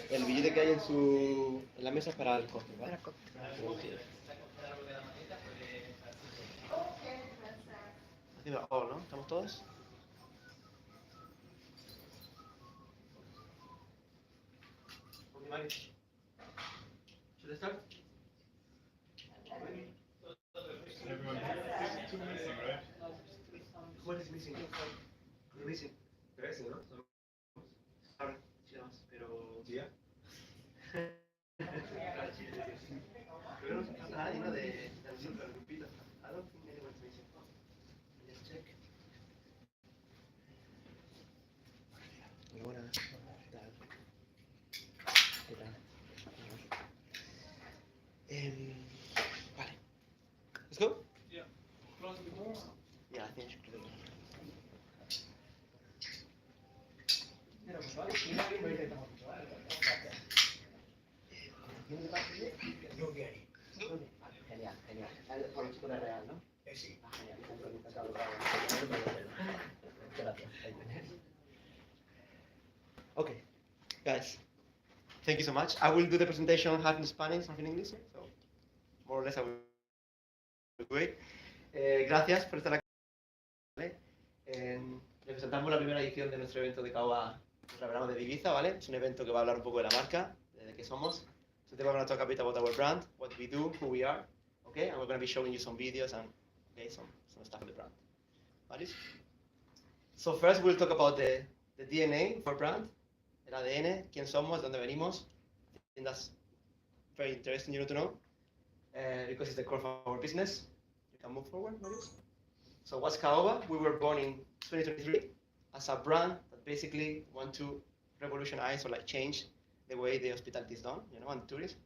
El billete que hay en la mesa es para el cóctel, ¿vale? Okay. All, ¿no? ¿Estamos todos? Okay, Marius. Should I start? Everyone two missing, right? What is missing? You're missing. Tres, ¿no? Ahora, pero... ¿Ya? Pero no se pasa nadie, ¿no? De nosotros, el grupito. I don't think anyone's missing. Let's check. Hola, ¿qué tal? ¿Qué tal? Vale. Let's go? Yeah. Close the door. Yeah, I think I should close Genial, genial. Por la real, ¿no? Sí. Genial. Gracias. Okay, guys, thank you so much. I will do the presentation half in Spanish, half in English, so more or less I will do it. Gracias por estar aquí. ¿Vale? Les presentamos la primera edición de nuestro evento de CAOBA, nuestro programa de Ibiza, ¿vale? Es un evento que va a hablar un poco de la marca, de qué somos. So today we're going to talk a bit about our brand, what we do, who we are, okay? And we're going to be showing you some videos and some stuff on the brand. ¿Vale? So first we'll talk about the DNA of our brand, el ADN, quién somos, dónde venimos. I think that's very interesting, to know, because it's the core of our business. You can move forward, Marius. So what's CAOBA? We were born in 2023 as a brand that basically want to revolutionize or like change the way the hospitality is done, and tourism.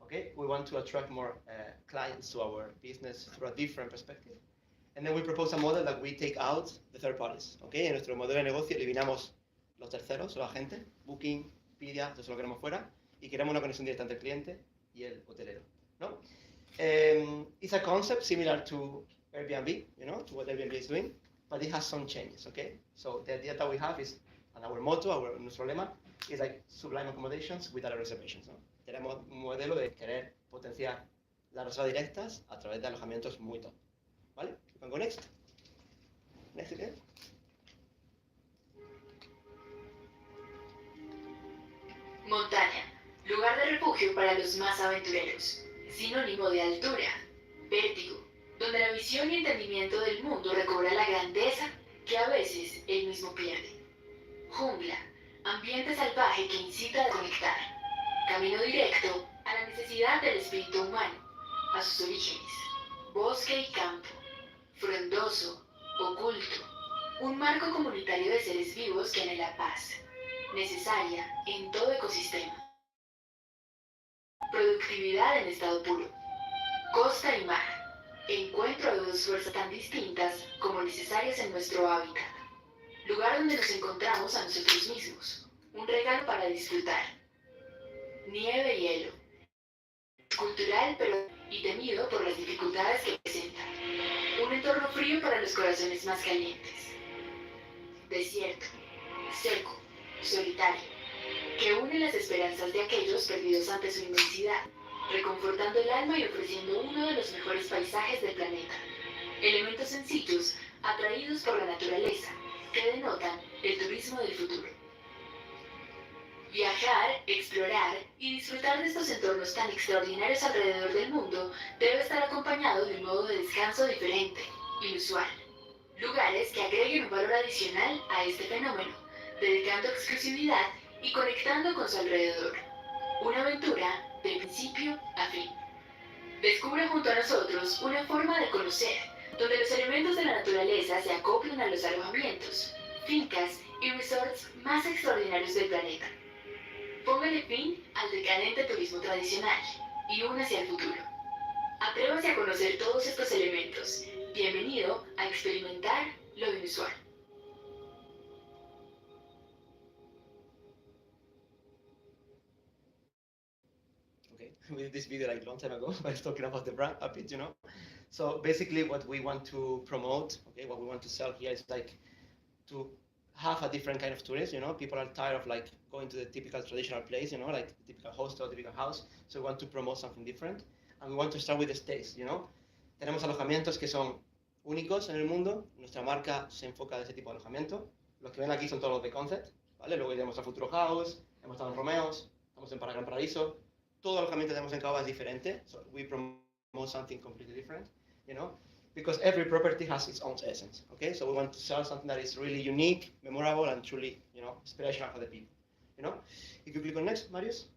Okay, we want to attract more clients to our business through a different perspective. And then we propose a model that we take out the third parties. Okay, en nuestro modelo de negocio eliminamos los terceros, la gente, Booking, Expedia, todo eso lo queremos fuera, y queremos una conexión directa entre el cliente y el hotelero, ¿no? It's a concept similar to Airbnb, to what Airbnb is doing, but it has some changes, okay? So the idea that we have is, and our motto, nuestro lema, is like sublime accommodations without reservations, ¿no? Tenemos un modelo de querer potenciar las reservas directas a través de alojamientos muy top, ¿vale? You can go next. Next again. Montaña, lugar de refugio para los más aventureros, sinónimo de altura, vértigo, donde la visión y entendimiento del mundo recobra la grandeza que a veces él mismo pierde. Jungla, ambiente salvaje que incita a conectar, camino directo a la necesidad del espíritu humano, a sus orígenes, bosque y campo, frondoso, oculto, un marco comunitario de seres vivos que anhela paz, necesaria en todo ecosistema. Productividad en estado puro, costa y mar, encuentro de dos fuerzas tan distintas como necesarias en nuestro hábitat. Lugar donde nos encontramos a nosotros mismos, un regalo para disfrutar. Nieve y hielo, cultural pero y temido por las dificultades que presenta. Un entorno frío para los corazones más calientes. Desierto, seco, solitario, que une las esperanzas de aquellos perdidos ante su inmensidad, reconfortando el alma y ofreciendo uno de los mejores paisajes del planeta. Elementos sencillos, atraídos por la naturaleza, que denotan el turismo del futuro. Viajar, explorar y disfrutar de estos entornos tan extraordinarios alrededor del mundo debe estar acompañado de un modo de descanso diferente, inusual. Lugares que agreguen un valor adicional a este fenómeno, dedicando exclusividad y conectando con su alrededor. Una aventura de principio a fin. Descubre junto a nosotros una forma de conocer, donde los elementos de la naturaleza se acoplan a los alojamientos, fincas y resorts más extraordinarios del planeta. Póngale fin al decadente turismo tradicional y únase al futuro. Atrévase a conocer todos estos elementos. Bienvenido a experimentar lo inusual. Okay, we did this video like a long time ago. I was talking about the brand a bit, So basically what we want to promote, okay, what we want to sell here is like to have a different kind of tourist. People are tired of like going to the typical traditional place, like the typical hostel, typical house. So we want to promote something different, and we want to start with the stays. Tenemos alojamientos que son únicos en el mundo. Nuestra marca se enfoca en ese tipo de alojamiento. Los que ven aquí son todos los de Concept, ¿vale? Luego iremos a Futuro House, hemos estado en Romeos, estamos en Gran Paraíso. Todo alojamiento que tenemos en CAOBA es diferente. So we promote something completely different, because every property has its own essence. Okay, so we want to sell something that is really unique, memorable, and truly, inspirational for the people. If you click on next, Marius,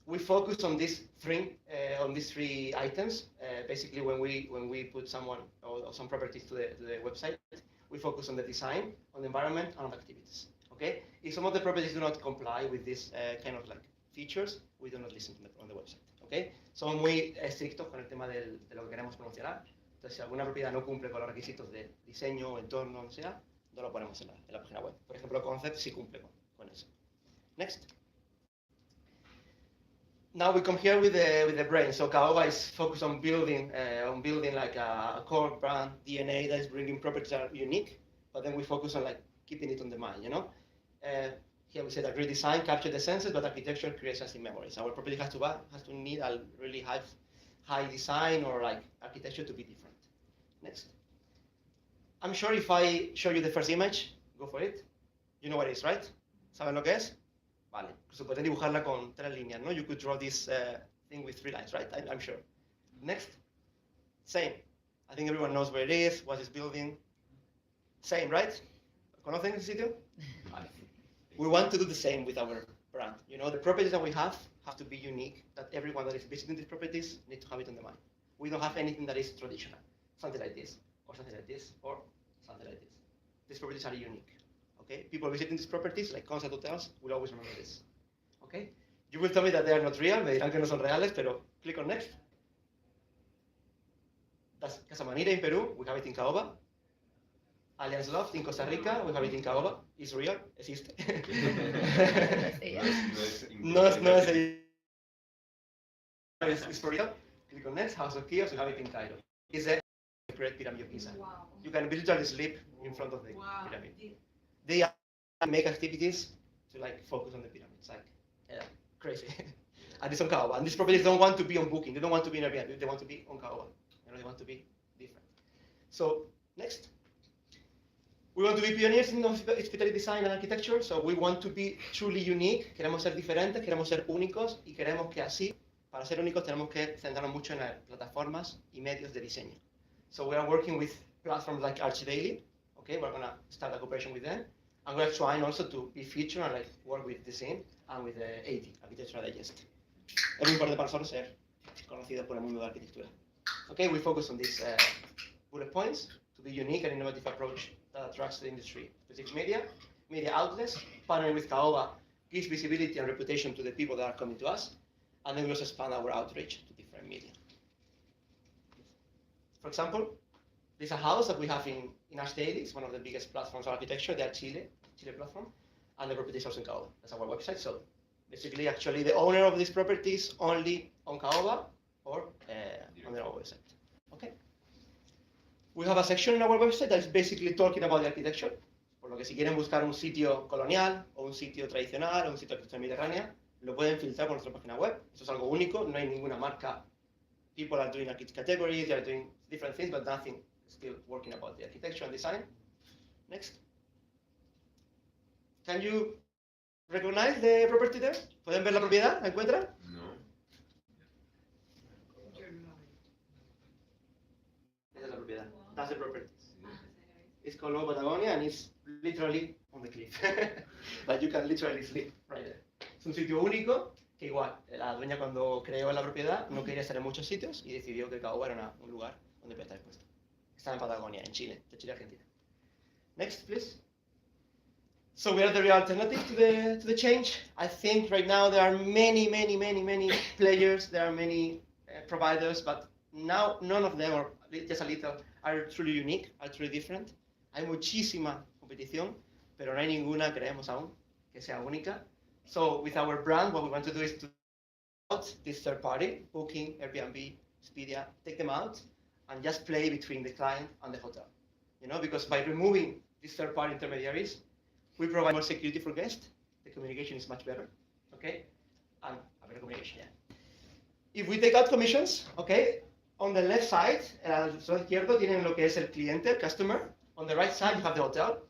we focus on these three items. Basically, when we put someone or some properties to the website, we focus on the design, on the environment, and on activities. Okay, if some of the properties do not comply with this kind of like features, we do not listen to them on the website. Okay, somos muy estrictos con el tema de lo que queremos promocionar. Entonces, si alguna propiedad no cumple con los requisitos de diseño, entorno, o sea, no lo ponemos en la página web. Por ejemplo, Concept sí cumple con eso. Next. Now we come here with the brain. So CAOBA is focused on building like a core brand DNA that is bringing properties that are unique, but then we focus on like keeping it on the mind. Here we say that great design captures the senses, but architecture creates lasting memories. Our property has to need a really high design or like architecture to be different. Next. I'm sure if I show you the first image, go for it. You know what it is, right? ¿Saben lo que es? Vale. So pueden dibujarla con 3 líneas, ¿no? You could draw this thing with 3 lines, right? I'm sure. Next. Same. I think everyone knows where it is, what it's building. Same, right? ¿Conocen ese sitio? Vale. We want to do the same with our brand. The properties that we have to be unique, that everyone that is visiting these properties needs to have it on the mind. We don't have anything that is traditional. Something like this, or something like this, or something like this. These properties are unique. Okay? People visiting these properties, like concept hotels, will always remember this. Okay? You will tell me that they are not real, me dirán que no son reales, pero click on next. That's Casa Manira in Peru, we have it in CAOBA. Allianz Loft in Costa Rica, we have it in CAOBA. It's real, existe. No es for real. Click on next, House of Kiosk, we have it in Cairo. It's the Great Pyramid of Giza. Wow. You can literally sleep in front of the Wow. pyramid. They make activities to like focus on the pyramid. It's like crazy. And it's on CAOBA. And these properties don't want to be on Booking. They don't want to be in Airbnb. They want to be on CAOBA. They want to be different. So next. We want to be pioneers in hospitality design and architecture. So we want to be truly unique. Queremos ser diferentes, queremos ser únicos y queremos que así, para ser únicos, tenemos que centrarnos mucho en las plataformas y medios de diseño. So we are working with platforms like Archdaily. Okay, we're gonna start a cooperation with them, and we're trying also to be featured and like work with Design and with AD, Architectural Digest. Es muy importante para nosotros ser conocidos por el mundo de la arquitectura. Okay, we focus on these bullet points to be unique and innovative approach that attracts the industry. Specific media outlets, partnering with CAOBA gives visibility and reputation to the people that are coming to us, and then we also expand our outreach to different media. For example, there's a house that we have in Archdaily. It's one of the biggest platforms of architecture. They are Chile platform, and the property is also in CAOBA. That's our website. So basically, actually, the owner of this property is only on CAOBA or on their website. Okay. We have a section in our website that is basically talking about the architecture. Por lo que si quieren buscar un sitio colonial o un sitio tradicional o un sitio arquitectura mediterránea, lo pueden filtrar por nuestra página web. Eso es algo único. No hay ninguna marca. People are doing architecture categories. They are doing different things, but nothing still working about the architecture and design. Next. Can you recognize the property there? ¿Pueden ver la propiedad? ¿La encuentran? No. Esa es la propiedad. That's the property. It's called Nueva Patagonia and it's literally on the cliff. But you can literally sleep right there. Es un sitio único que igual, la dueña cuando creó la propiedad no quería estar en muchos sitios y decidió que CAOBA era un lugar donde podía estar expuesto. Está en Patagonia, en Chile, de Chile a Argentina. Next, please. So we are the real alternative to the change. I think right now there are many players, there are many providers, but now none of them, or just a little, are truly unique, are truly different. Hay muchísima competición, pero no hay ninguna, creemos aún, que sea única. So with our brand, what we want to do is to out this third party, Booking, Airbnb, Expedia, take them out and just play between the client and the hotel. Because by removing these third party intermediaries, We provide more security for guests. The communication is much better, okay? And a better communication, yeah. If we take out commissions, okay, on the left side, al lado izquierdo tienen lo que es el cliente, customer. On the right side, you have the hotel.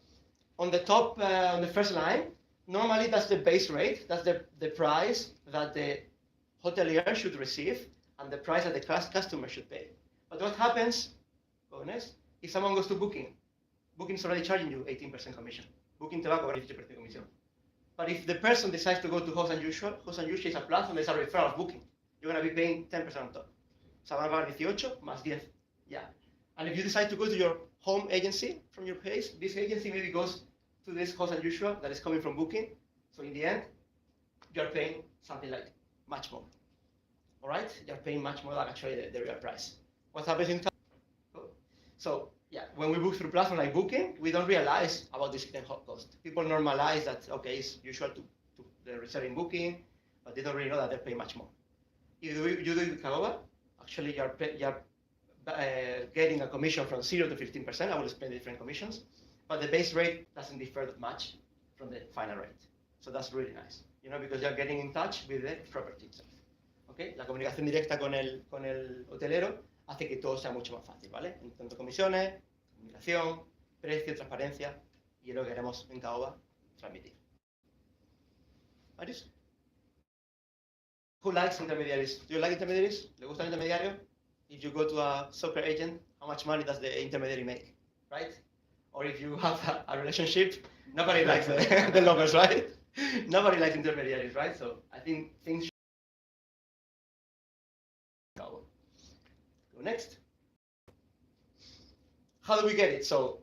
On the top, on the first line, normally that's the base rate. That's the price that the hotelier should receive and the price that the customer should pay. But what happens, go next, if someone goes to Booking, Booking is already charging you 18% commission. Booking te va a cobrar 18% comisión. But if the person decides to go to Host Unusual is a platform, there's a referral of Booking. You're going to be paying 10% on top. So van a pagar 18 más 10. Yeah. And if you decide to go to your home agency from your page, this agency maybe goes to this Host Unusual that is coming from Booking. So in the end, you're paying something like much more. All right? You're paying much more than actually the real price. What happens in time? So yeah, when we book through platforms like Booking, we don't realize about this hidden cost. People normalize that, okay, it's usual to they're reserving Booking, but they don't really know that they're paying much more. If you do it with CAOBA, actually you're getting a commission from 0 to 15%. I will explain the different commissions, but the base rate doesn't differ that much from the final rate. So that's really nice, you know, because you're getting in touch with the property itself. Okay, la comunicación directa con el hotelero hace que todo sea mucho más fácil, ¿vale? En tanto comisiones, comunicación, precio, transparencia, y es lo que queremos en CAOBA transmitir. Marius? Who likes intermediaries? Do you like intermediaries? ¿Le gusta el intermediario? If you go to a soccer agent, how much money does the intermediary make, right? Or if you have a relationship, nobody likes the lovers, right? Nobody likes intermediaries, right? So I think things should go. Go next. How do we get it? So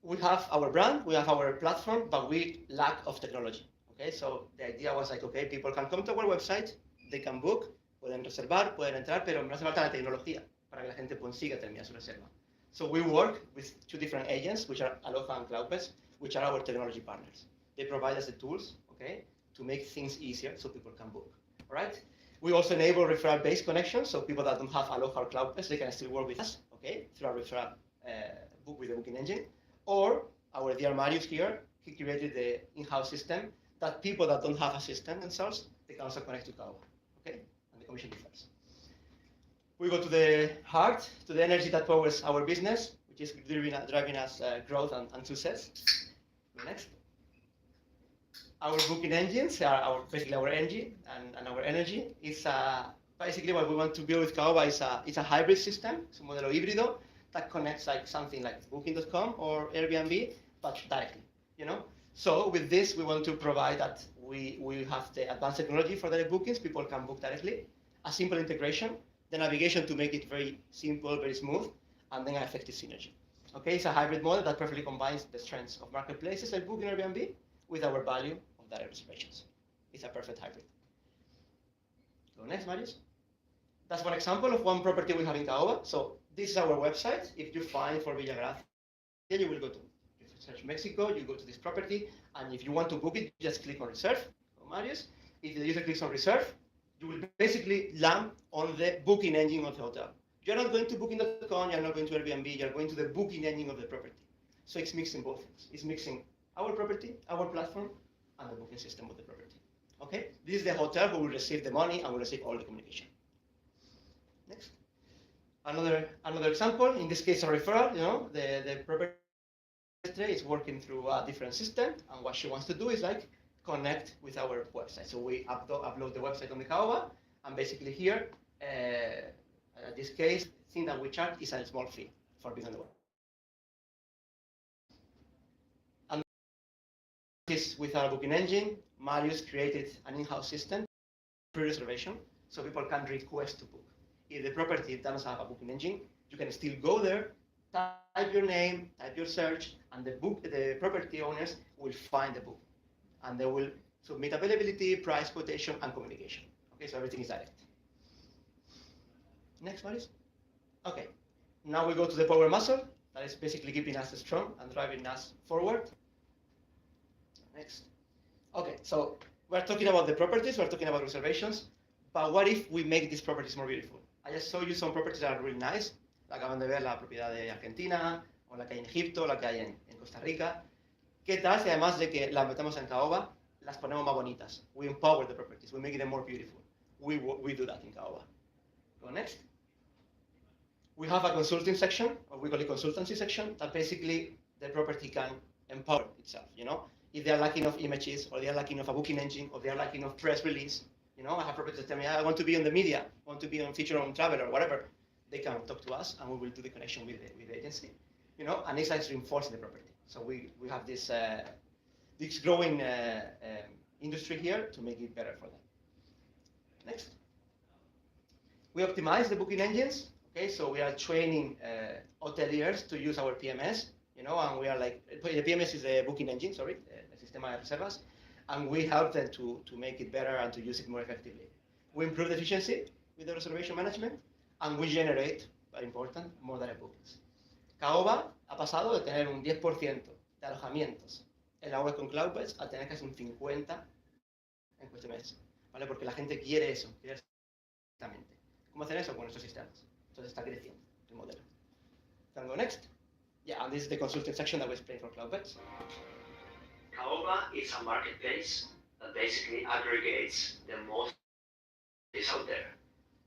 we have our brand, we have our platform, but we lack of technology. Okay, so the idea was like, okay, people can come to our website, they can book, pueden reservar, pueden entrar, pero no hace falta la tecnología para que la gente consiga terminar su reserva. So we work with two different agents, which are Aloha and CloudPest, which are our technology partners. They provide us the tools, okay, to make things easier so people can book. All right. We also enable referral-based connections, so people that don't have Aloha or CloudPest, they can still work with us, okay, through our referral book with the booking engine. Or our dear Marius here, he created the in-house system that people that don't have a system themselves, they can also connect to CAOBA, okay, and the commission differs. We go to the heart, to the energy that powers our business, which is driving us growth and success. Next. Our booking engines are basically our engine and our energy. It's basically what we want to build with CAOBA is a hybrid system. It's a modelo híbrido that connects like something like Booking.com or Airbnb, but directly, you know. So with this, we want to provide that we have the advanced technology for direct bookings. People can book directly, a simple integration, the navigation to make it very simple, very smooth, and then an effective synergy. Okay, it's a hybrid model that perfectly combines the strengths of marketplaces like Booking and Airbnb with our value of direct reservations. It's a perfect hybrid. Go next, Marius. That's one example of one property we have in CAOBA. So this is our website. If you find for Villa Gracia, you will go to search Mexico, you go to this property, and if you want to book it, you just click on reserve, Marius. If the user clicks on reserve, you will basically land on the booking engine of the hotel. You're not going to Booking.com, you're not going to Airbnb, you're going to the booking engine of the property. So it's mixing both things. It's mixing our property, our platform, and the booking system of the property. Okay? This is the hotel who will receive the money and will receive all the communication. Next. Another example, in this case a referral, you know, the property is working through a different system, and what she wants to do is like connect with our website. So we upload the website on the CAOBA, and basically here, in this case, the thing that we charge is a small fee for being on the web. And this with our booking engine, Marius created an in-house system, pre-reservation, so people can request to book. If the property doesn't have a booking engine, you can still go there, type your name, type your search, and the property owners will find the book. And they will submit availability, price quotation, and communication. Okay, so everything is direct. Next, Marius. Okay, now we go to the power muscle. That is basically keeping us strong and driving us forward. Next. Okay, so we're talking about the properties, we're talking about reservations, but what if we make these properties more beautiful? I just showed you some properties that are really nice. Acaban de ver la propiedad de Argentina, o la que hay en Egipto, la que hay en Costa Rica. ¿Qué tal si además de que las metemos en CAOBA, las ponemos más bonitas? We empower the properties, we make them more beautiful. We do that in CAOBA. Go next. We have a consulting section, or we call it consultancy section, that basically the property can empower itself, you know? If they are lacking of images, or they are lacking of a booking engine, or they are lacking of press release, you know, I have properties that tell me, I want to be on the media, I want to be on feature on travel or whatever. They can talk to us, and we will do the connection with the agency, you know, and it's like reinforcing the property. So we have this this growing industry here to make it better for them. Next. We optimize the booking engines. Okay, so we are training hoteliers to use our PMS, you know, and we are like, the PMS is the booking engine, sorry, the Sistema de Reservas, and we help them to make it better and to use it more effectively. We improve the efficiency with the reservation management, and we generate, very important, more direct bookings. CAOBA ha pasado de tener un 10% de alojamientos en la web con Cloudbeds a tener casi un 50% en cuestión de meses, ¿vale? Porque la gente quiere eso, quiere exactamente. ¿Cómo hacer eso? Con nuestros sistemas. Entonces está creciendo el modelo. Can go next. Yeah, and this is the consulting section that we explained for Cloudbeds. CAOBA is a marketplace that basically aggregates the most is out there.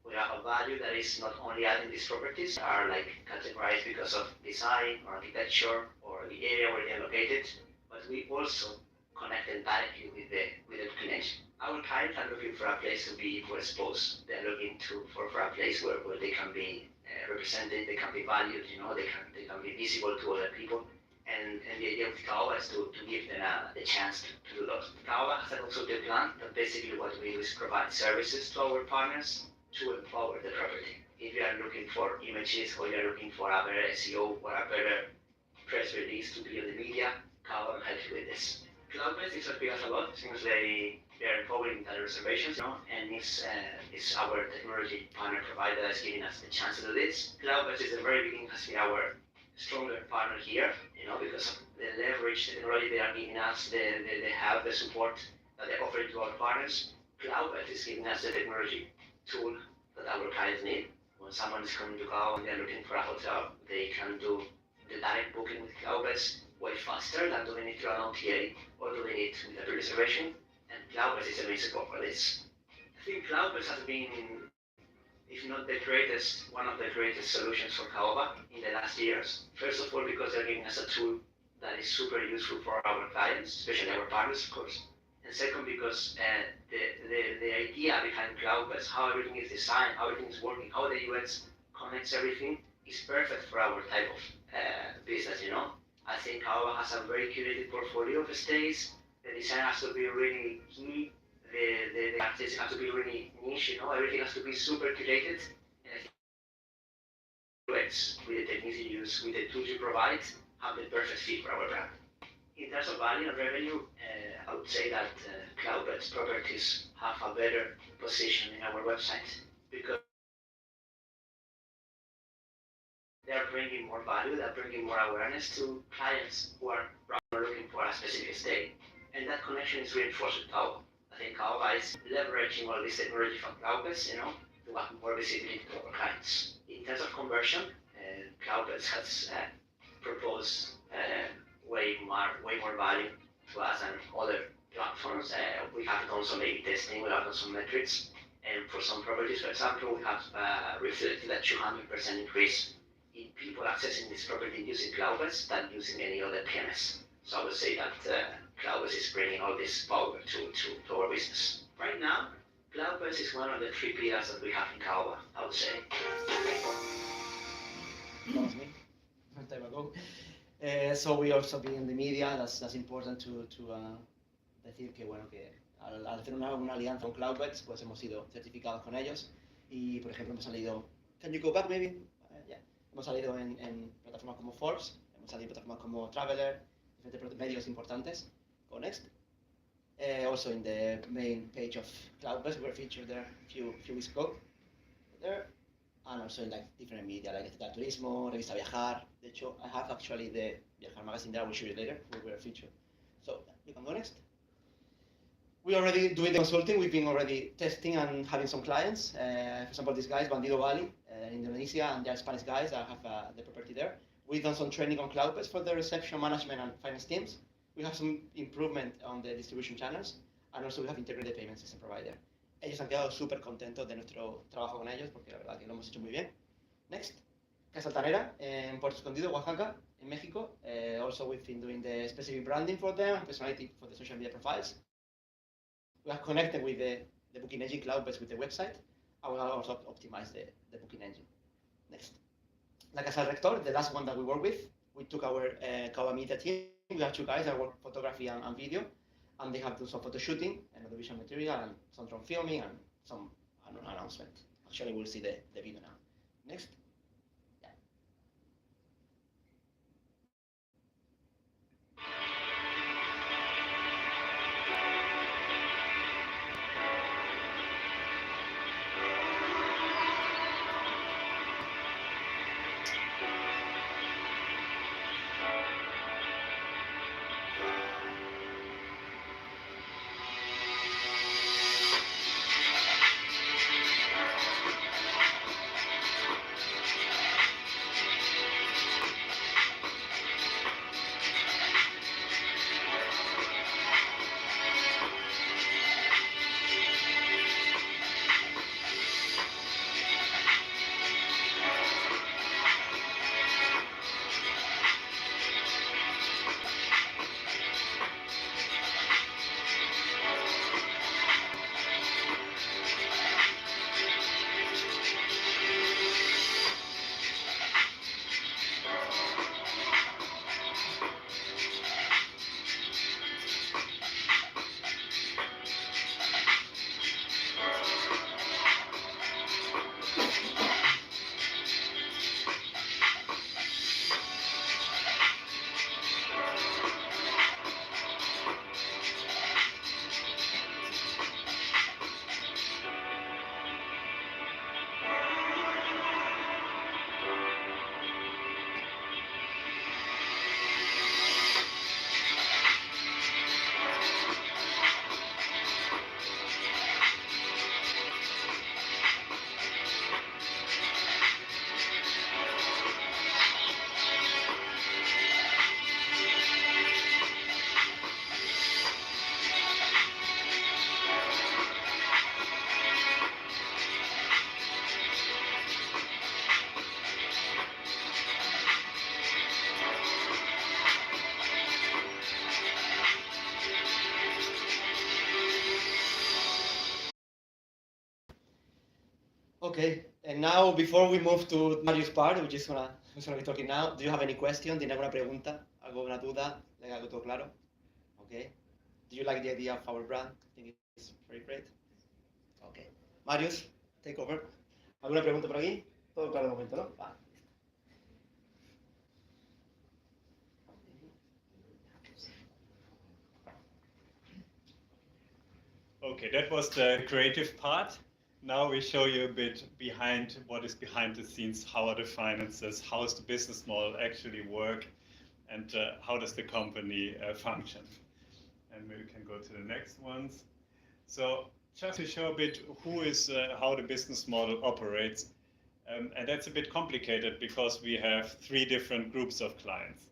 We have a value that is not only adding these properties are like categorized because of design or architecture or the area where they're located, but we also connect them directly with the connection. Our clients are looking for a place to be exposed. They're looking for a place where they can be represented, they can be valued, you know, they can be visible to other people. And the idea of CAOBA is to give them the chance to do that. CAOBA has also the plan that basically what we do is provide services to our partners to empower the property. If you are looking for images or you are looking for a better SEO or a better press release to be on the media, CAOBA will help you with this. Cloudbeds is helping us a lot since they are empowering the reservations, you know, and it's our technology partner provider that's giving us the chance to do this. Cloudbeds is the very beginning has been our stronger partner here, you know, because of the leverage technology they are giving us, they have the support that they're offering to our partners. Cloudbeds is giving us the technology tool that our clients need. When someone is coming to CAOBA and they're looking for a hotel, they can do the direct booking with Cloudbeds way faster than do they need to an OTA or do they need with a reservation. And Cloudbeds is amazing for this. I think Cloudbeds has been, if not the greatest, one of the greatest solutions for CAOBA in the last years. First of all, because they're giving us a tool that is super useful for our clients, especially our partners, of course. And second, because the idea behind Cloudbeds, how everything is designed, how everything is working, how the UX connects everything, is perfect for our type of business, you know. I think CAOBA has a very curated portfolio of stays. The design has to be really key. The artists have to be really niche, you know. Everything has to be super curated. And I think UX, with the techniques you use, with the tools you provide, have the perfect fit for our brand. In terms of value and revenue, I would say that Cloudbeds properties have a better position in our website because they are bringing more value, they're bringing more awareness to clients who are looking for a specific stay. And that connection is reinforced with CAOBA. I think CAOBA is leveraging all this technology from Cloudbeds, you know, to have more visibility to our clients. In terms of conversion, Cloudbeds has proposed way more value to us than other platforms. We have done some A/B testing, we have done some metrics, and for some properties, for example, we have reflected a 200% increase in people accessing this property using Cloudbeds than using any other PMS. So I would say that Cloudbeds is bringing all this power to our business. Right now, Cloudbeds is one of the 3 pillars that we have in CAOBA, I would say. That was me, long time ago. So we also be in the media. That's important to decir que bueno que al hacer una alianza con Cloudbeds, pues hemos sido certificados con ellos y por ejemplo hemos salido. Can you go back maybe? Yeah. Hemos salido en plataformas como Forbes, hemos salido en plataformas como Traveler, diferentes medios importantes. Go next. Also in the main page of Cloudbeds, we were featured there a few weeks ago. There. And also in like different media like Etcétera Turismo, Revista Viajar. De hecho, I have actually the Viajar magazine there. I will show you later. We were featured. So you can go next. We already doing the consulting. We've been already testing and having some clients. For example, these guys, Bandido Bali in Indonesia, and they are Spanish guys that have the property there. We've done some training on Cloudbeds for the reception management and finance teams. We have some improvement on the distribution channels, and also we have integrated payment system provider. Ellos han quedado súper contentos de nuestro trabajo con ellos, porque la verdad que lo hemos hecho muy bien. Next. Casa Altanera en Puerto Escondido, Oaxaca, in Mexico. Also, we've been doing the specific branding for them, personality for the social media profiles. We have connected with the booking engine cloud-based with the website, and we have also optimized the booking engine. Next. La Casa del Rector, the last one that we work with, we took our CAOBA media team. We have 2 guys that work photography and video, and they have done some photo shooting and audiovisual material and some drone filming and some announcement. Actually, we'll see the video now. Next. Okay, and now before we move to Marius' part, who's gonna be talking now, do you have any question? ¿Tiene alguna pregunta? ¿Alguna duda? ¿Le algo todo claro? Okay. Do you like the idea of our brand? I think it's very great. Okay. Marius, take over. ¿Alguna pregunta por aquí? Todo claro de momento, ¿no? Va. Okay, that was the creative part. Now we show you a bit behind what is behind the scenes, how are the finances, how does the business model actually work, and how does the company function. And maybe we can go to the next ones. So just to show a bit who is, how the business model operates. And that's a bit complicated because we have 3 different groups of clients.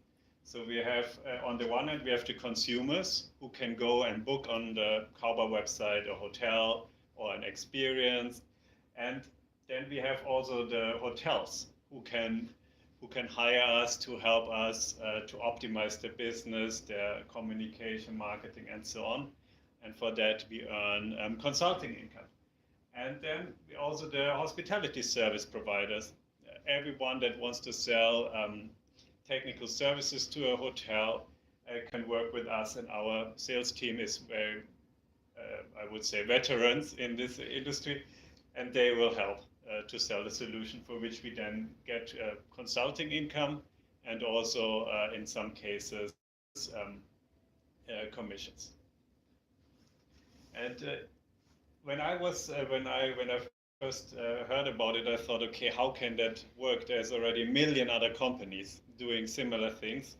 So we have, on the one hand, we have the consumers who can go and book on the CAOBA website a hotel or an experience. And then we have also the hotels who can hire us to help us to optimize their business, their communication, marketing, and so on. And for that, we earn consulting income. And then also the hospitality service providers. Everyone that wants to sell technical services to a hotel can work with us, and our sales team is very, I would say, veterans in this industry, and they will help to sell the solution, for which we then get consulting income and also, in some cases, commissions. And when I first heard about it, I thought, okay, how can that work? There's already a million other companies doing similar things.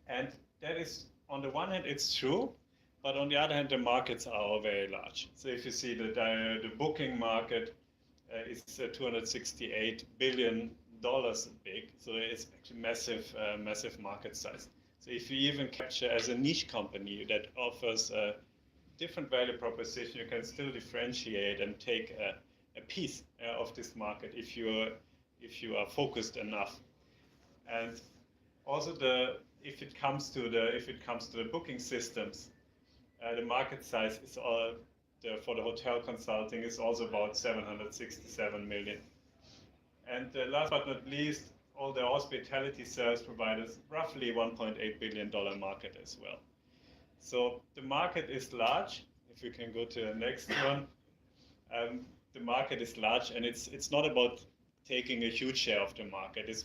And that is, on the one hand, it's true, but on the other hand, the markets are all very large. So if you see the booking market is $268 billion big, so it's actually massive market size. So if you even capture as a niche company that offers a different value proposition, you can still differentiate and take a piece of this market if you are focused enough. And also if it comes to the booking systems, the market size is for the hotel consulting is also about 767 million. And last but not least, all the hospitality service providers, roughly $1.8 billion market as well. So the market is large. If we can go to the next one, the market is large, and it's not about taking a huge share of the market. It's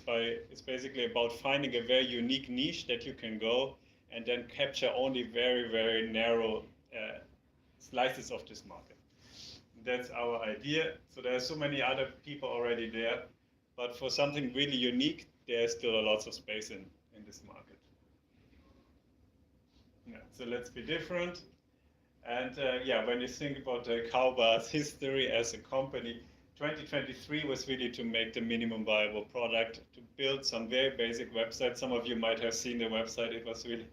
basically about finding a very unique niche that you can go and then capture only very, very narrow slices of this market. That's our idea. So there are so many other people already there, but for something really unique, there's still lots of space in this market. Yeah, so let's be different. And yeah, when you think about the CAOBA's history as a company, 2023 was really to make the minimum viable product, to build some very basic websites. Some of you might have seen the website. It was really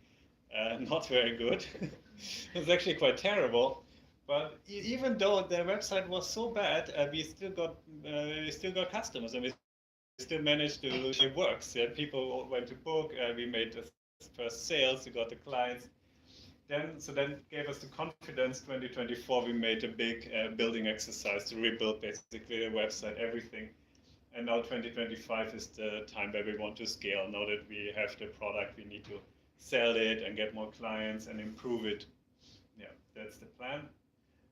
not very good. It was actually quite terrible. But even though the website was so bad, we still got customers, and we still managed to it works. Yeah, people went to book. We made the first sales. We got the clients. Then gave us the confidence. 2024, we made a big building exercise to rebuild basically the website, everything. And now 2025 is the time where we want to scale. Now that we have the product, we need to sell it and get more clients and improve it. Yeah, that's the plan.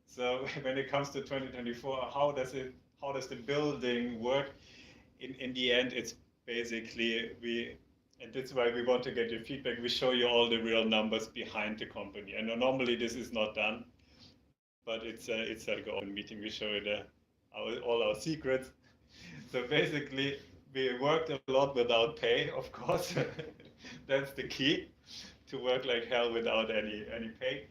So when it comes to 2024, how does the building work? In the end, it's basically and that's why we want to get your feedback. We show you all the real numbers behind the company. And normally this is not done, but it's like an open meeting. We show you all our secrets. So basically, we worked a lot without pay, of course. That's the key, to work like hell without any pay.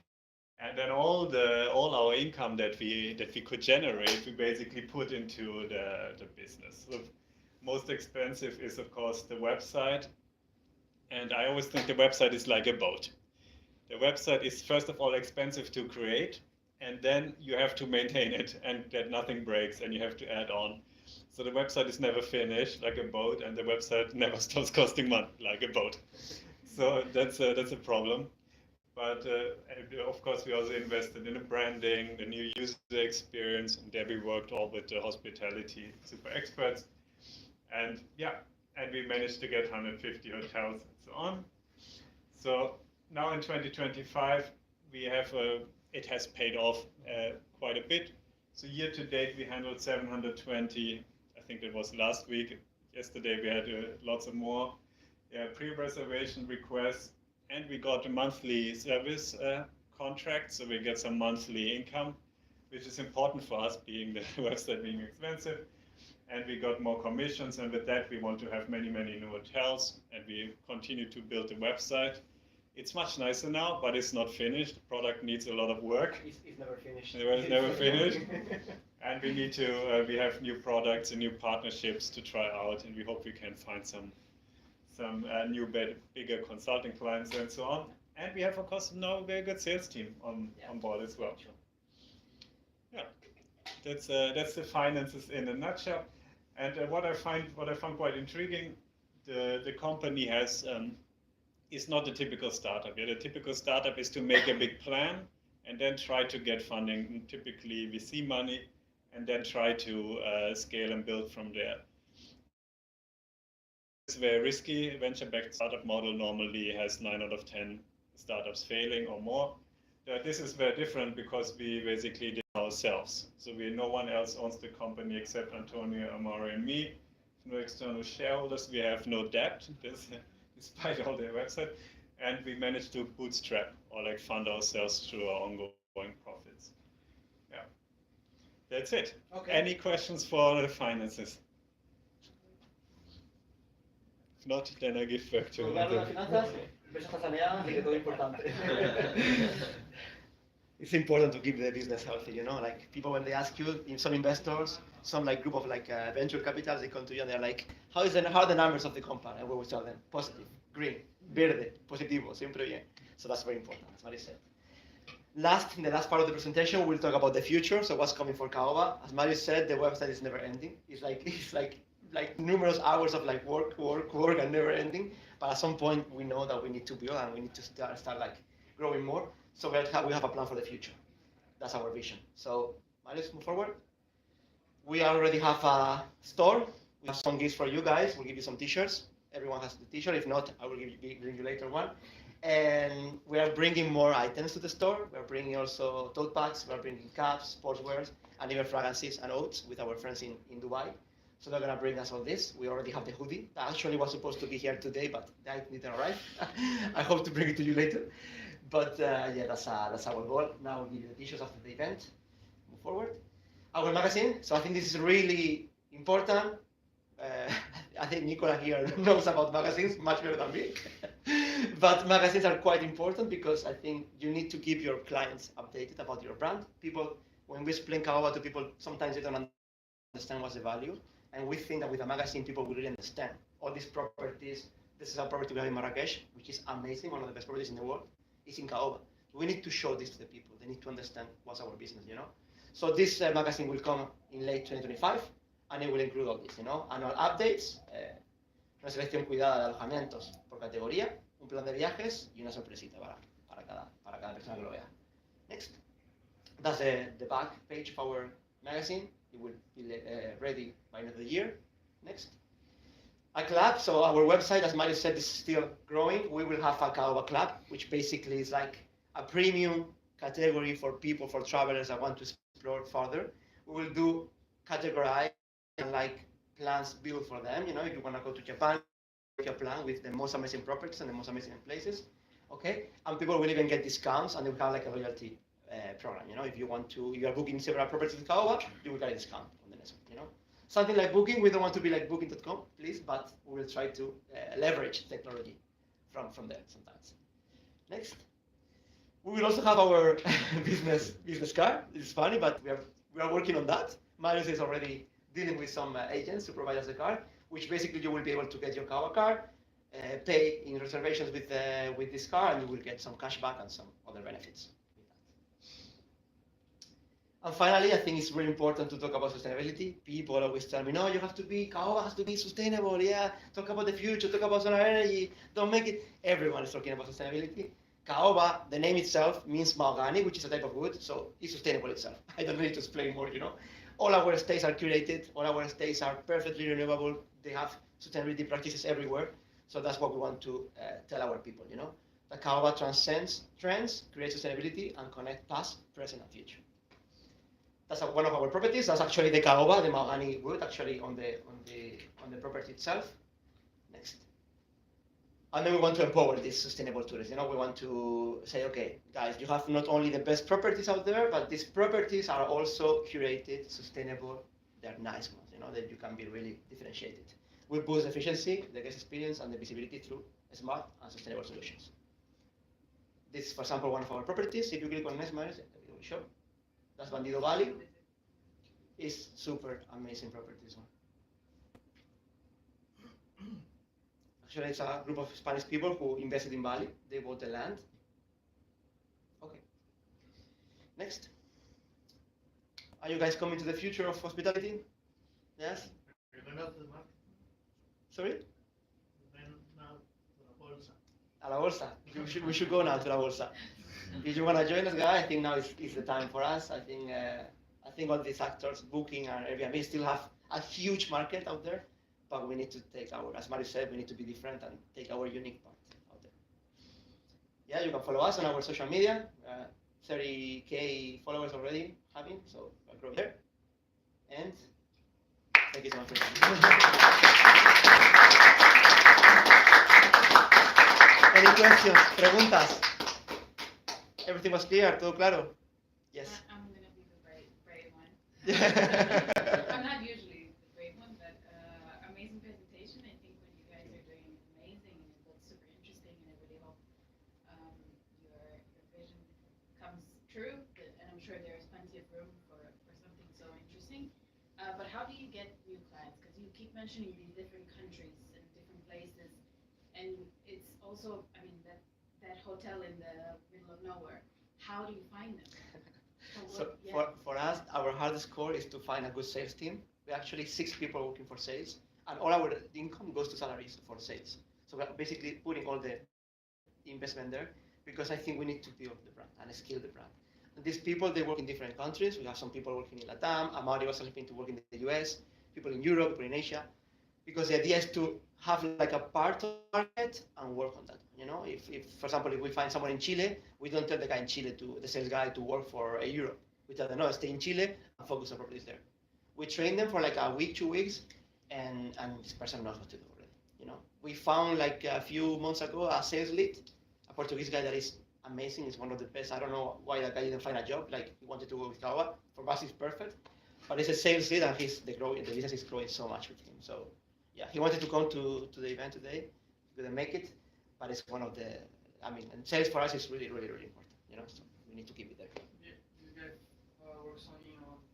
And then all our income that we could generate, we basically put into the business. So most expensive is, of course, the website. And I always think the website is like a boat. The website is, first of all, expensive to create, and then you have to maintain it and that nothing breaks, and you have to add on. So the website is never finished like a boat, and the website never stops costing money like a boat. So that's a problem. But of course, we also invested in the branding, the new user experience, and there we worked all with the hospitality super experts. And yeah, and we managed to get 150 hotels and so on. So now in 2025, we have it has paid off quite a bit. So year to date, we handled 720. I think it was last week. Yesterday, we had lots of more pre-reservation requests, and we got a monthly service contract. So we get some monthly income, which is important for us, being the website being expensive. And we got more commissions, and with that we want to have many new hotels, and we continue to build the website. It's much nicer now, but it's not finished. The product needs a lot of work. It's never finished. It's never finished. And we need to we have new products and new partnerships to try out, and we hope we can find some new bigger consulting clients and so on. And we have, of course, now a very good sales team on board as well. Sure. Yeah. That's the finances in a nutshell. And what I found quite intriguing, the company is not a typical startup. Yeah, the typical startup is to make a big plan and then try to get funding, typically VC money, and then try to scale and build from there. It's a very risky. Venture-backed startup model normally has 9 out of 10 startups failing or more. This is very different because we basically did it ourselves. So no one else owns the company except Antonio, Amaury, and me. No external shareholders. We have no debt, despite all the website. And we managed to bootstrap or like fund ourselves through our ongoing profits. Yeah, that's it. Okay. Any questions for the finances? If not, then I give back to It's important to keep the business healthy, you know, like people, when they ask you, some investors, some like group of like venture capitals, they come to you and they're like, how are the numbers of the company? And we will tell them, positive, green, Verde, positivo, siempre bien. So that's very important, as Marius said. In the last part of the presentation, we'll talk about the future. So what's coming for CAOBA? As Marius said, the website is never ending. It's like numerous hours of like work, and never ending. But at some point, we know that we need to build and we need to start like growing more. So we have a plan for the future. That's our vision. So Marius, move forward. We already have a store. We have some gifts for you guys. We'll give you some t-shirts. Everyone has the t-shirt. If not, I will bring you later one. And we are bringing more items to the store. We are bringing also tote bags. We are bringing caps, sportswear, and even fragrances and oats with our friends in Dubai. So they're gonna bring us all this. We already have the hoodie. That actually was supposed to be here today, but that didn't arrive. I hope to bring it to you later. But yeah, that's our goal. Now we'll give you the t-shirts after the event. Move forward. Our magazine. So I think this is really important. I think Nicola here knows about magazines much better than me. But magazines are quite important because I think you need to keep your clients updated about your brand. People, when we explain CAOBA to people, sometimes they don't understand what's the value. And we think that with a magazine, people will really understand all these properties. This is a property we have in Marrakesh, which is amazing, one of the best properties in the world. It's in CAOBA. We need to show this to the people. They need to understand what's our business, you know? So this magazine will come in late 2025, and it will include all this, you know, annual updates, una selección cuidada de alojamientos por categoría, un plan de viajes y una sorpresita para cada persona que lo vea. Next. That's the back page of our magazine. It will be ready by the end of the year. Next. A club, so our website, as Marius said, is still growing. We will have a CAOBA club, which basically is like a premium category for people, for travelers that want to explore further. We will do categorize and like plans built for them. You know, if you want to go to Japan, make a plan with the most amazing properties and the most amazing places. Okay, and people will even get discounts, and they will have like a loyalty program. You know, if you are booking several properties in CAOBA, you will get a discount on the next one. You know, something like Booking. We don't want to be like Booking.com, please, but we will try to leverage technology from there sometimes. Next. We will also have our business card. It's funny, but we are working on that. Marius is already dealing with some agents to provide us a card, which basically you will be able to get your CAOBA card, pay in reservations with this card, and you will get some cash back and some other benefits with that. And finally, I think it's really important to talk about sustainability. People always tell me, no, CAOBA has to be sustainable, yeah, talk about the future, talk about solar energy, don't make it. Everyone is talking about sustainability. CAOBA, the name itself, means mahogany, which is a type of wood, so it's sustainable itself. I don't need to explain more, you know. All our stays are curated, all our stays are perfectly renewable, they have sustainability practices everywhere, so that's what we want to tell our people, you know. The CAOBA transcends trends, creates sustainability, and connect past, present, and future. That's one of our properties. That's actually the CAOBA, the mahogany wood, actually on the property itself. Next. And then we want to empower these sustainable tourists. You know, we want to say, okay, guys, you have not only the best properties out there, but these properties are also curated, sustainable. They're nice ones, you know, that you can be really differentiated. We boost efficiency, the guest experience, and the visibility through smart and sustainable solutions. This is, for example, one of our properties. If you click on next, Marius, it will show. That's Bandido Valley. It's super amazing property, this one. Actually, it's a group of Spanish people who invested in Bali. They bought the land. Okay. Next. Are you guys coming to the future of hospitality? Yes? Sorry? A la Bolsa. We should go now to La Bolsa. If you want to join us, guys, I think now is the time for us. I think all these actors, Booking and Airbnb, still have a huge market out there. But we need to take as Marius said, we need to be different and take our unique part out there. Yeah, you can follow us on our social media. 30K followers already having, so we'll grow there. And thank you so much for coming. Any questions? Preguntas? Everything was clear? ¿Todo claro? Yes. I'm going to be the brave one. Yeah. I'm not usually the brave one, but amazing presentation. I think what you guys are doing is amazing, and it looks super interesting, and I really hope your vision comes true. And I'm sure there's plenty of room for something so interesting. But how do you get new clients? Because you keep mentioning these different countries and different places, and it's also, I mean, that hotel in the middle of nowhere, how do you find them? So for us, our hardest core is to find a good sales team. We actually 6 people working for sales, and all our income goes to salaries for sales. So we're basically putting all the investment there because I think we need to build the brand and scale the brand. And these people, they work in different countries. We have some people working in Latam. Amaury was helping to work in the US, people in Europe, people in Asia, because the idea is to have like a part of the market and work on that. You know, if for example, if we find someone in Chile, we don't tell the guy in Chile to the sales guy to work for Europe. We tell them, no, stay in Chile and focus on properties there. We train them for like a week, 2 weeks, and this person knows what to do already. You know, we found like a few months ago a sales lead, a Portuguese guy that is amazing. He's one of the best. I don't know why that guy didn't find a job. Like he wanted to go with CAOBA. For us, it's perfect. But it's a sales lead, and the business is growing so much with him. So yeah, he wanted to come to the event today. He couldn't make it, but it's one of the. I mean, and sales for us is really, really, really important. You know, so we need to keep it there. Yeah, this guy works on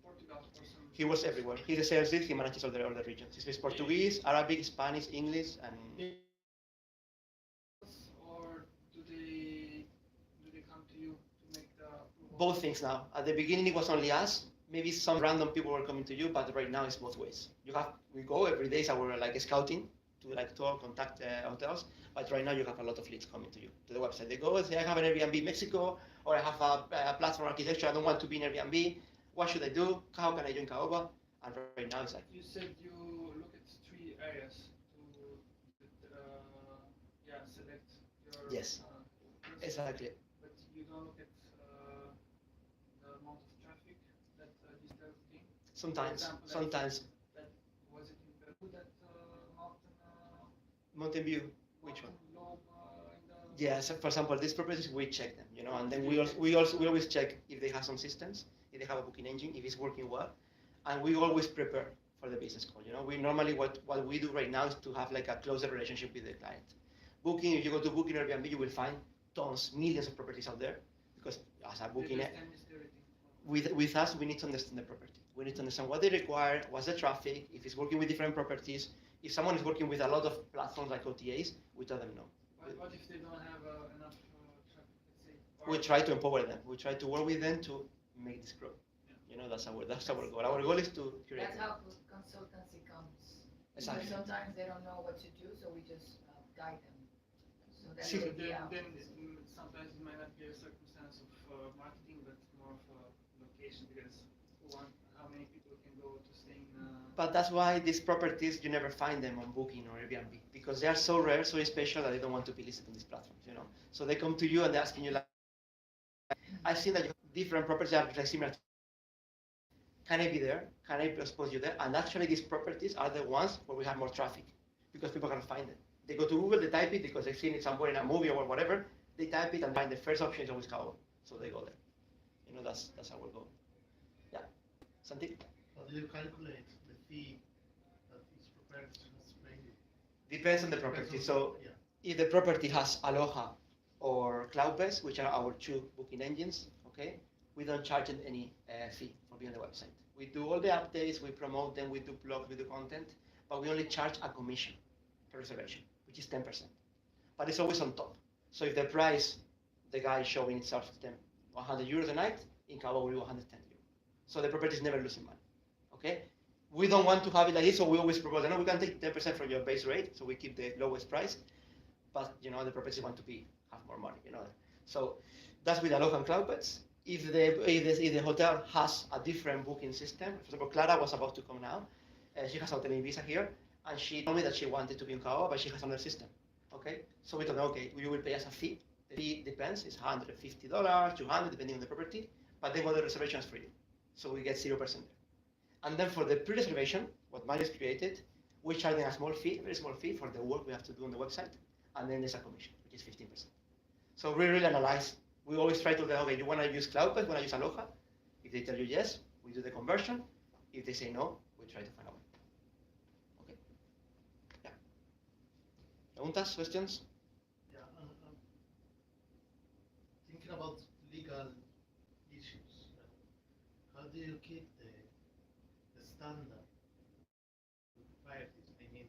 Portugal or some. He was everywhere. He's a sales lead. He manages all the regions. He speaks Portuguese, Arabic, Spanish, English, and. Or do they come to you to make the Both things now. At the beginning, it was only us. Maybe some random people were coming to you, but right now it's both ways. We go every day, so we're like scouting to like talk, contact hotels. But right now you have a lot of leads coming to you, to the website. They go, say, I have an Airbnb in Mexico, or I have a platform architecture. I don't want to be in Airbnb. What should I do? How can I join CAOBA? And right now it's like. You said you look at 3 areas to select your. Yes. Exactly. But you don't look at the amount of traffic that this does bring. Sometimes. That was it in Peru that Mountain View. Which one? Low, Yeah, so for example, these properties, we check them, you know, and then we always check if they have some systems, if they have a booking engine, if it's working well, and we always prepare for the business call. You know, we normally what we do right now is to have like a closer relationship with the client. Booking, if you go to Booking Airbnb, you will find tons, millions of properties out there, because as a booking, with us, we need to understand the property. We need to understand what they require, what's the traffic, if it's working with different properties. If someone is working with a lot of platforms like OTAs, we tell them no. What if they don't have enough traffic, let's say? We try to empower them. We try to work with them to make this grow. Yeah. You know, that's our goal. Our goal is to create. That's how consultancy comes. Exactly. Because sometimes they don't know what to do, so we just guide them. So that's See, the idea. Then sometimes it might not be a circumstance of marketing, but more of a location, because how many people can go to stay in. But that's why these properties, you never find them on Booking or Airbnb, because they are so rare, so special that they don't want to be listed on these platforms, you know. So they come to you and they're asking you like, I've seen that you have different properties that are similar. Can I be there? Can I expose you there? And actually these properties are the ones where we have more traffic, because people can find it. They go to Google, they type it because they've seen it somewhere in a movie or whatever. They type it and find the first option is always CAOBA. So they go there. You know, that's our goal. Yeah. Santi? How do you calculate the fee that each property has paid? Depends on the property. So if the property has Aloha or Cloudbase, which are our 2 booking engines, okay, we don't charge any fee for being on the website. We do all the updates, we promote them, we do blogs, we do content, but we only charge a commission per reservation, which is 10%. But it's always on top. So if the price, the guy is showing itself to them 100 euros a night, in CAOBA will be 110 euros. So the property is never losing money. Okay? We don't want to have it like this, so we always propose, no, we can take 10% from your base rate, so we keep the lowest price, but you know, the properties want to have more money, you know. So that's with Aloha and Cloudbeds. If the hotel has a different booking system, for example, Clara was about to come now, she has a hotel in Ibiza here, and she told me that she wanted to be in CAOBA, but she has another system, okay? So we told her, okay, you will pay us a fee. The fee depends, it's $150, $200, depending on the property, but then all the reservations free. So we get 0% there. And then for the pre-reservation, what Marius created, we charge them a small fee, a very small fee for the work we have to do on the website, and then there's a commission, which is 15%. So we really analyze. We always try to say, okay, you want to use Cloudbase, want to use Aloha? If they tell you yes, we do the conversion. If they say no, we try to find a way. Okay. Yeah. Preguntas, questions? Yeah, thinking about legal issues, how do you keep the standard required? I mean,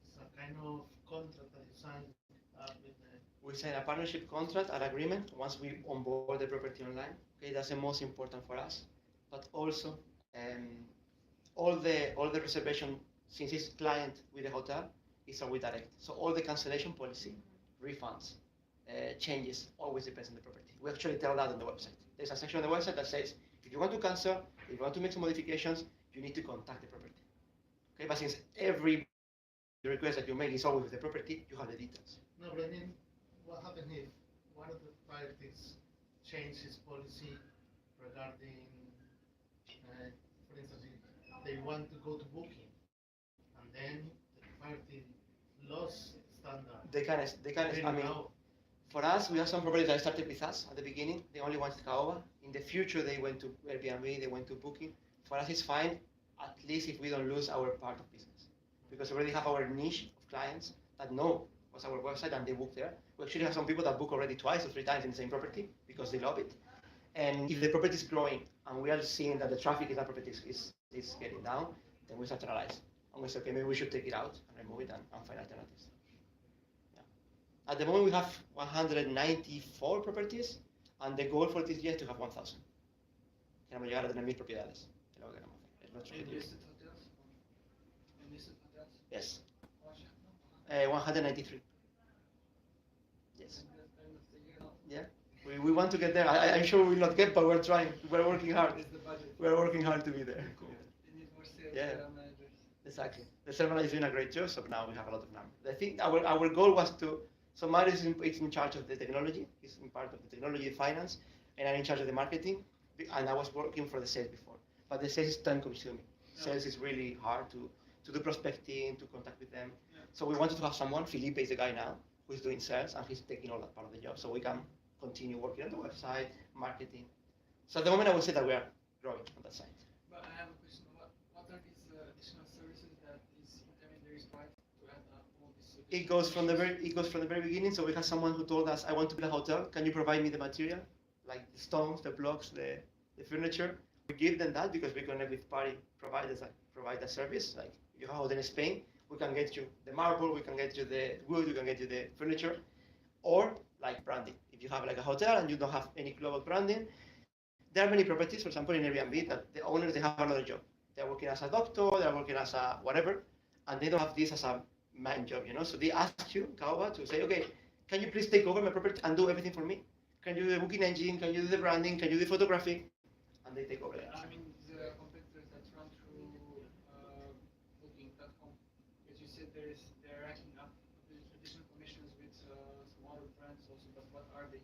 it's a kind of contract that you sign with the we sign a partnership contract, an agreement, once we onboard the property online. Okay, that's the most important for us. But also, all the reservation, since it's client with the hotel, is always direct. So all the cancellation policy, refunds, changes, always depends on the property. We actually tell that on the website. There's a section on the website that says, if you want to cancel, if you want to make some modifications, you need to contact the property. Okay, but since every request that you make is always with the property, you have the details. No, but I mean, what happens if one of the parties changes his policy regarding, for instance, if they want to go to booking, and then the party lost standard. They can, I mean, for us, we have some properties that started with us at the beginning. They only wanted CAOBA. In the future, they went to Airbnb, they went to Booking. For us, it's fine, at least if we don't lose our part of business. Because we already have our niche of clients that know what's our website and they book there. We actually have some people that book already 2 or 3 times in the same property because they love it. And if the property is growing and we are seeing that the traffic in that property is getting down, then we start to analyze. And we say, okay, maybe we should take it out and remove it and find alternatives. At the moment, we have 194 properties, and the goal for this year is to have 1,000. Queremos llegar a tener 1,000 propiedades. Es lo que queremos hacer. Es nuestro objetivo. Yes. 193. Yes. Yeah. We want to get there. I'm sure we will not get, but we're trying. We're working hard. We're working hard to be there. Yeah. Exactly. The sales manager is doing a great job, so now we have a lot of numbers. I think our goal was to. So Marius is in charge of the technology. He's in part of the technology, finance, and I'm in charge of the marketing. And I was working for the sales before, but the sales is time consuming. Sales is really hard to do prospecting, to contact with them. Yeah. So we wanted to have someone. Felipe is the guy now who is doing sales, and he's taking all that part of the job, so we can continue working on the website, marketing. So at the moment, I would say that we are growing on that side. But I have a question. What are these additional services that these intermediaries provide to add up all these? It goes from the very beginning. So we had someone who told us, "I want to build a hotel. Can you provide me the material, like the stones, the blocks, the furniture?" We give them that because we connect with party providers that provide the service. Like if you have a hotel in Spain, we can get you the marble, we can get you the wood, we can get you the furniture, or like branding. If you have like a hotel and you don't have any global branding, there are many properties. For example, in Airbnb, that the owners they have another job. They're working as a doctor, they're working as a whatever, and they don't have this as a main job, you know. So they ask you, CAOBA, to say, okay, can you please take over my property and do everything for me? Can you do the booking engine? Can you do the branding? Can you do the photography? And they take over that. I mean, the competitors that run through Booking.com, as you said, they're racking up additional commissions with some other brands also. But what are they?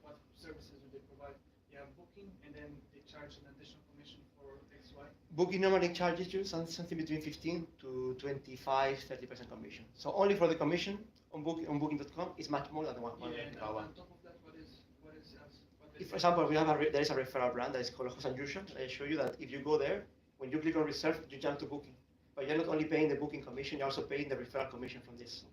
What services do they provide? You have Booking, and then they charge an additional commission for XY. Booking normally charges you something between 15 to 25, 30% commission. So only for the commission on Booking.com is much more than the one. And on top of that, what is If, for example, there is a referral brand that is called Ojos Unusual. I show you that if you go there, when you click on reserve, you jump to Booking. But you're not only paying the booking commission, you're also paying the referral commission from this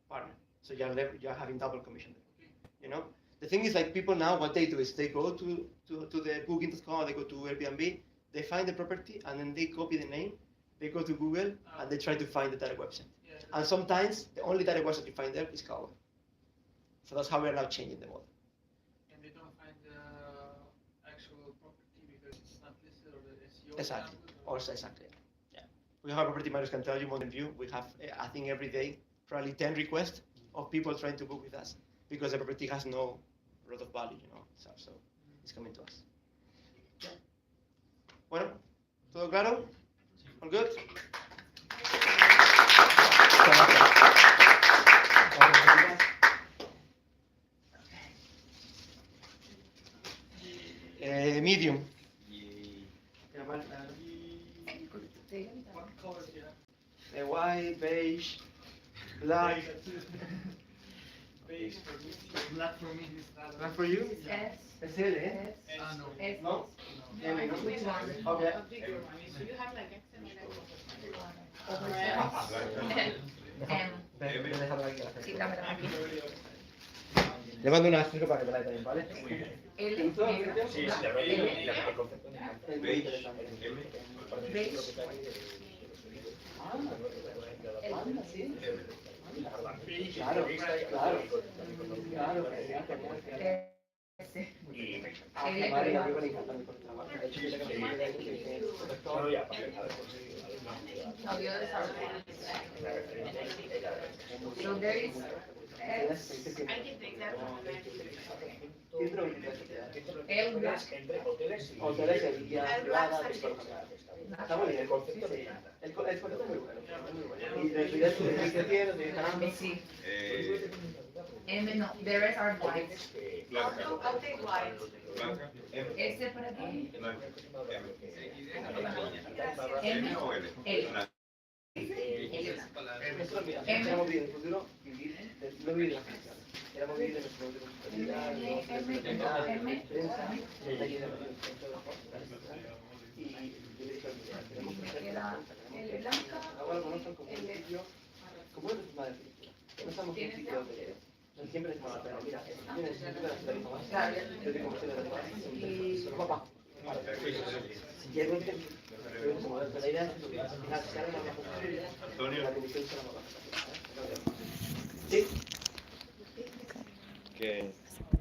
partner. So you're having double commission there. You know, the thing is, like, people now, what they do is they go to the Booking.com, they go to Airbnb, they find the property, and then they copy the name, they go to Google, and they try to find the direct website. And sometimes the only direct website you find there is CAOBA. So that's how we are now changing the model. And they don't find the actual property because it's not listed, or the SEO. Exactly. Also, exactly. Yeah. We have a property managers can tell you more than you. We have, I think, every day probably 10 requests of people trying to book with us because the property has no lot of value, you know. So it's coming to us. Yeah. Bueno, todo claro? All good? Medium. What colors do you have? White, beige, black. Beige for me. Black for me is that. Black for you? S. Es L, eh? Ah, no. S. No? No, I think we Which want one? Okay. a bigger one. So you have like X and M. Voy a dejarlo aquí a la Sí, gente. dámelo aquí. Le mando una escrito para que me la también, ¿vale? L, ¿Te gustó? negro, Sí, L, el concepto. beige, Ah, anda, sí. Claro, claro. Claro, genial, genial, genial. Ah, sí, María, a mí me encanta mi trabajo. De hecho, yo le creo que No, the others are fine. So there is S, I can take that one back. L black. Hoteles, servicios privadas, está muy bien. El concepto es muy bueno. Y de servicios que tiene, de Let me see. M, no, the rest are white. I'll take white. S por aquí. M, L. Éramos vivir en el futuro, no vivir en la ficción. Éramos vivir en el futuro. Queda L blanca. Ahora conocen como un sitio, como una forma de película. No estamos en un sitio de hotel. Siempre decimos, mira, tienes una tarifa más. Yo tengo opciones de tarifa. Pero papá, si quieres, la idea es que al final se haga más posible, la comisión será más baja. ¿Sí? Que